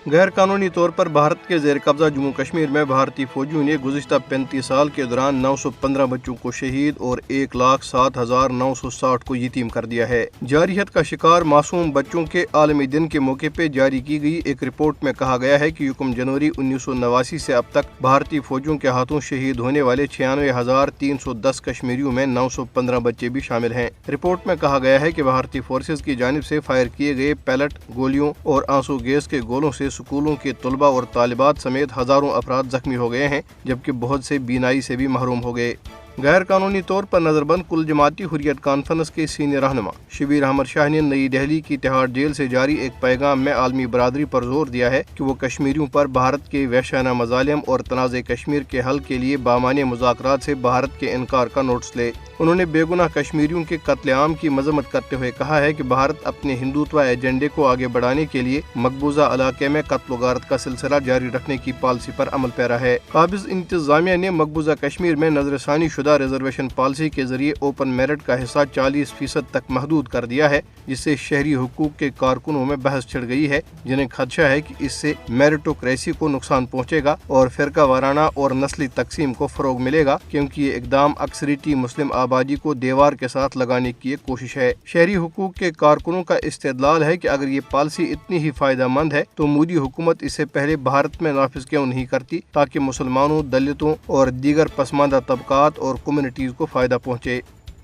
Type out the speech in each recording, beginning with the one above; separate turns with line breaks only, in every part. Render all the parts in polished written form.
غیر قانونی طور پر بھارت کے زیر قبضہ جموں کشمیر میں بھارتی فوجیوں نے گزشتہ 35 سال کے دوران 915 بچوں کو شہید اور 1,07,960 کو یتیم کر دیا ہے۔ جارحیت کا شکار معصوم بچوں کے عالمی دن کے موقع پہ جاری کی گئی ایک رپورٹ میں کہا گیا ہے کہ 1 جنوری 1989 سے اب تک بھارتی فوجیوں کے ہاتھوں شہید ہونے والے 96,310 کشمیریوں میں 915 بچے بھی شامل ہیں۔ رپورٹ میں کہا گیا ہے کہ بھارتی فورسز کی جانب سے فائر کیے گئے پیلٹ گولیوں اور آنسو گیس کے گولوں سے سکولوں کے طلباء اور طالبات سمیت ہزاروں افراد زخمی ہو گئے ہیں، جبکہ بہت سے بینائی سے بھی محروم ہو گئے۔ غیر قانونی طور پر نظر بند کل جماعتی حریت کانفرنس کے سینئر رہنما شبیر احمد شاہ نے نئی دہلی کی تہاڑ جیل سے جاری ایک پیغام میں عالمی برادری پر زور دیا ہے کہ وہ کشمیریوں پر بھارت کے وحشیانہ مظالم اور تنازع کشمیر کے حل کے لیے بامعنی مذاکرات سے بھارت کے انکار کا نوٹس لے۔ انہوں نے بے گناہ کشمیریوں کے قتل عام کی مذمت کرتے ہوئے کہا ہے کہ بھارت اپنے ہندوتوا ایجنڈے کو آگے بڑھانے کے لیے مقبوضہ علاقے میں قتل و غارت کا سلسلہ جاری رکھنے کی پالیسی پر عمل پیرا ہے۔ قابض انتظامیہ نے مقبوضہ کشمیر میں نظر ثانی شدہ ریزرویشن پالیسی کے ذریعے اوپن میرٹ کا حصہ 40% تک محدود کر دیا ہے، جس سے شہری حقوق کے کارکنوں میں بحث چھڑ گئی ہے، جنہیں خدشہ ہے کہ اس سے میرٹوکریسی کو نقصان پہنچے گا اور فرقہ وارانہ اور نسلی تقسیم کو فروغ ملے گا، کیونکہ یہ اقدام اکثریتی مسلم آبادی کو دیوار کے ساتھ لگانے کی ایک کوشش ہے۔ شہری حقوق کے کارکنوں کا استدلال ہے کہ اگر یہ پالیسی اتنی ہی فائدہ مند ہے تو مودی حکومت اسے پہلے بھارت میں نافذ کیوں نہیں کرتی تاکہ مسلمانوں، دلتوں اور دیگر پسماندہ طبقات اور کمیونٹیز کو فائدہ پہنچے۔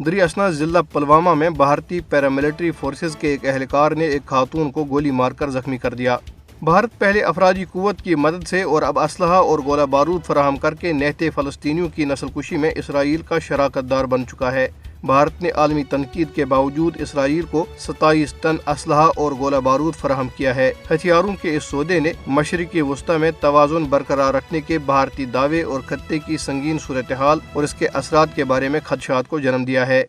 دریں اثنا ضلع پلوامہ میں بھارتی پیراملٹری فورسز کے ایک اہلکار نے ایک خاتون کو گولی مار کر زخمی کر دیا۔ بھارت پہلے افرادی قوت کی مدد سے اور اب اسلحہ اور گولہ بارود فراہم کر کے نہتے فلسطینیوں کی نسل کشی میں اسرائیل کا شراکت دار بن چکا ہے۔ بھارت نے عالمی تنقید کے باوجود اسرائیل کو 27 ٹن اسلحہ اور گولہ بارود فراہم کیا ہے۔ ہتھیاروں کے اس سودے نے مشرقی وسطی میں توازن برقرار رکھنے کے بھارتی دعوے اور خطے کی سنگین صورتحال اور اس کے اثرات کے بارے میں خدشات کو جنم دیا ہے۔